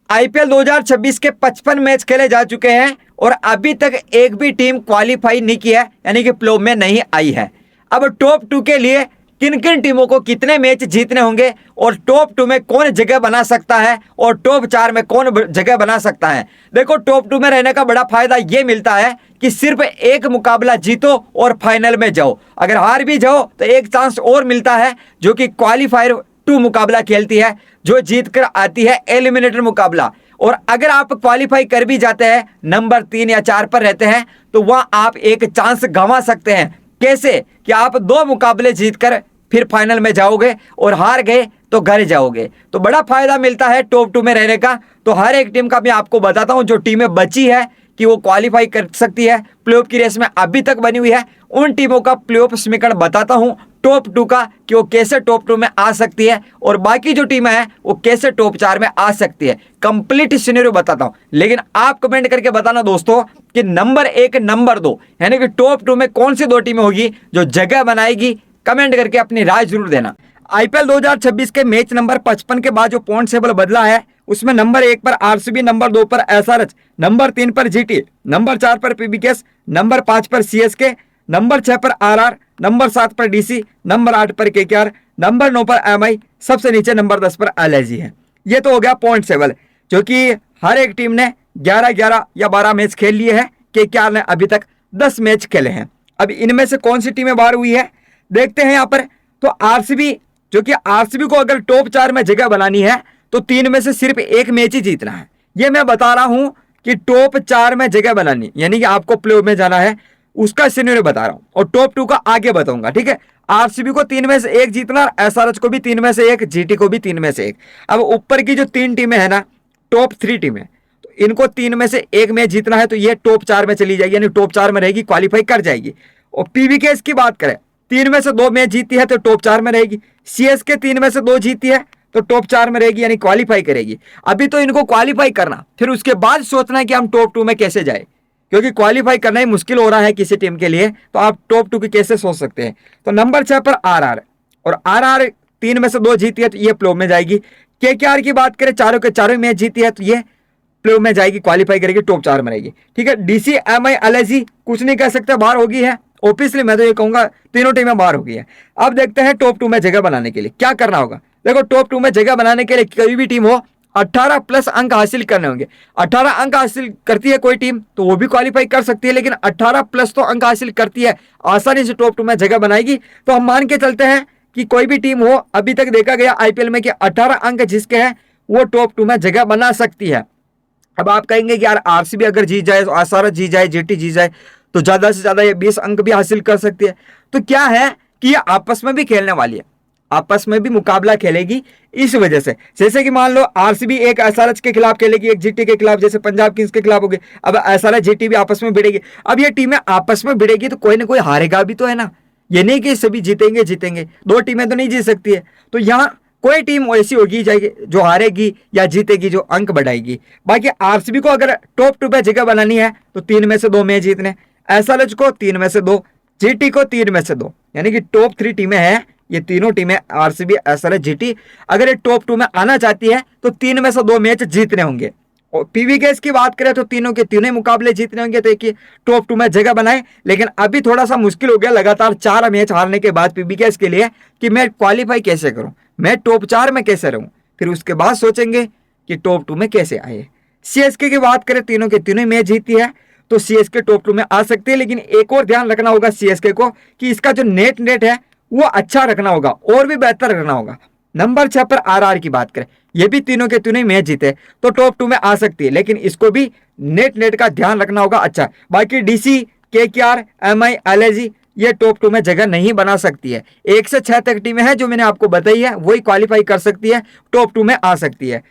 IPL 2026 के 55 match खेले जा चुके हैं और अभी तक एक भी टीम क्वालिफाई नहीं किया है, यानी कि प्ले में नहीं आई है। अब टॉप 2 के लिए किन किन टीमों को कितने मैच जीतने होंगे और टॉप 2 में कौन जगह बना सकता है और टॉप 4 में कौन जगह बना सकता है। देखो, टॉप 2 में रहने का बड़ा फायदा ये मिलता है कि सिर्फ एक मुकाबला जीतो और फाइनल में जाओ। अगर हार भी जाओ तो एक चांस और मिलता है, जो कि क्वालिफायर 2 मुकाबला खेलती है, जो जीत कर आती है एलिमिनेटर मुकाबला। और अगर आप क्वालिफाई कर भी जाते हैं, नंबर 3 या 4 पर रहते हैं, तो वहां आप एक चांस गंवा सकते हैं। कैसे कि आप 2 मुकाबले जीतकर फिर फाइनल में जाओगे और हार गए तो घर जाओगे। तो बड़ा फायदा मिलता है टॉप 2 में रहने का। तो हर एक टीम का मैं आपको बताता हूं, जो टीमें बची है कि वो क्वालिफाई कर सकती है, प्लेऑफ की रेस में अभी तक बनी हुई है, उन टीमों का प्लेऑफ समीकरण बताता हूं टॉप 2 का, कि वो कैसे टॉप 2 में आ सकती है और बाकी जो टीमें हैं वो कैसे टॉप 4 में आ सकती है। कंप्लीट सिनेरियो बताता हूं, लेकिन आप कमेंट करके बताना दोस्तों कि नंबर 1 नंबर 2 यानी कि टॉप 2 में कौन सी 2 टीमें होगी जो जगह बनाएगी। कमेंट करके अपनी राय जरूर देना। आईपीएल 2026 के मैच नंबर 55 के बाद जो पॉइंट टेबल बदला है, उसमें नंबर 1 पर आरसीबी, नंबर 2 पर एसआरएच, नंबर 3 पर जीटी, नंबर 4 पर पीबीकेएस, नंबर 5 पर सीएसके, नंबर 6 पर आरआर, नंबर 7 पर डीसी, नंबर 8 पर केकेआर, नंबर 9 पर एमआई, सबसे नीचे नंबर 10 पर एलआईजी है। ये तो हो गया पॉइंट टेबल, जो कि हर एक टीम ने 11-11 या 12 मैच खेल लिए हैं। केकेआर ने अभी तक 10 मैच खेले हैं। अब इनमें से कौन सी टीमें बाहर हुई है देखते हैं यहाँ पर। तो आरसीबी, जो कि आरसीबी को अगर टॉप 4 में जगह बनानी है तो 3 में से सिर्फ एक मैच ही जीतना है। ये मैं बता रहा हूं कि टॉप 4 में जगह बनानी, यानी कि आपको प्ले में जाना है, उसका सिनेरियो बता रहा हूं और टॉप 2 का आगे बताऊंगा, ठीक है। आरसीबी को 3 में से एक जीतना और एसआरएच को भी 3 में से एक, जीटी को भी 3 में से एक। अब ऊपर की जो 3 टीमें है ना, टॉप 3 टीमें, तो इनको 3 में से एक मैच जीतना है, तो ये टॉप 4 में चली जाएगी, यानी टॉप 4 में रहेगी, क्वालिफाई कर जाएगी। और पीवीकेएस की बात करें, 3 में से 2 मैच जीती है तो टॉप 4 में रहेगी। सीएसके 3 में से 2 जीती है तो टॉप 4 में रहेगी, यानी क्वालिफाई करेगी। अभी तो इनको क्वालिफाई करना, फिर उसके बाद सोचना है कि हम टॉप 2 में कैसे जाए, क्योंकि क्वालिफाई करना ही मुश्किल हो रहा है किसी टीम के लिए, तो आप टॉप 2 की कैसे सोच सकते हैं। तो नंबर 6 पर आरआर, और आरआर 3 में से 2 जीती है तो ये प्ले में जाएगी। केकेआर की बात करें, चारों के चारों मैच जीती है तो ये प्ले में जाएगी, क्वालिफाई करेगी, टॉप 4 में रहेगी, ठीक है। डीसी, एमआई, एलआईजी कुछ नहीं कह सकते, बाहर होगी है। ऑब्वियसली मैं तो ये कहूंगा तीनों टीमें बाहर हो गई है। अब देखते हैं टॉप 2 में जगह बनाने के लिए क्या करना होगा। देखो, टॉप 2 में जगह बनाने के लिए कोई भी टीम हो 18 प्लस अंक हासिल करने होंगे। 18 अंक हासिल करती है कोई टीम तो वो भी क्वालिफाई कर सकती है, लेकिन 18 प्लस तो अंक हासिल करती है, आसानी से टॉप 2 में जगह बनाएगी। तो हम मान के चलते हैं कि कोई भी टीम हो, अभी तक देखा गया आईपीएल में कि 18 अंक जिसके हैं वो टॉप 2 में जगह बना सकती है। अब आप कहेंगे कि यार आरसीबी अगर जीत जाए, एसआरएच जीत जाए, जीटी जीत जाए तो ज्यादा से ज्यादा ये 20 अंक भी हासिल कर सकती है। तो क्या है कि ये आपस में भी खेलने वाली है, आपस में भी मुकाबला खेलेगी। इस वजह से जैसे कि मान लो आरसीबी एक एसआरएच के खिलाफ खेलेगी, एक जीटी के खिलाफ, जैसे पंजाब किंग्स के खिलाफ होगी। अब एसआरएच जीटी भी आपस में भिड़ेगी। अब ये टीमें आपस में भिड़ेगी तो कोई ना कोई हारेगा भी तो है ना, ये नहीं कि सभी जीतेंगे जीतेंगे, 2 टीमें तो नहीं जीत सकती है। तो यहाँ कोई टीम ऐसी होगी जाएगी जो हारेगी या जीतेगी, जो अंक बढ़ाएगी। बाकी आरसीबी को अगर टॉप 2 पे जगह बनानी है तो 3 में से 2 मैच जीतने, एसआरएच को 3 में से 2, जीटी को 3 में से 2, यानी कि टॉप 3 टीमें हैं ये तीनों टीमें, आरसीबी, एसआरएच, जीटी। अगर ये टॉप 2 में आना चाहती है तो 3 में से 2 मैच जीतने होंगे। और पीवीकेएस की बात करें तो तीनों के तीनों मुकाबले जीतने होंगे, तो एक टॉप 2 में जगह बनाए। लेकिन अभी थोड़ा सा मुश्किल हो गया लगातार 4 मैच हारने के बाद पीवीकेएस के लिए कि मैं क्वालिफाई कैसे करूं, मैं टॉप 4 में कैसे रहूं, फिर उसके बाद सोचेंगे कि टॉप 2 में कैसे आए। सीएसके की बात करें, तीनों के तीनों मैच जीती है तो सीएसके टॉप 2 में आ सकती है। लेकिन एक और ध्यान रखना होगा सीएसके को कि इसका जो नेट है वो अच्छा रखना होगा और भी बेहतर रखना होगा। नंबर 6 पर आरआर की बात करें, ये भी तीनों के तीनों मैच जीते तो टॉप 2 में आ सकती है, लेकिन इसको भी नेट का ध्यान रखना होगा अच्छा। बाकी डीसी, केकेआर, एमआई, एलआईजी ये टॉप 2 में जगह नहीं बना सकती है। 1 से 6 तक टीमें हैं जो मैंने आपको बताई है, वही क्वालिफाई कर सकती है, टॉप 2 में आ सकती है।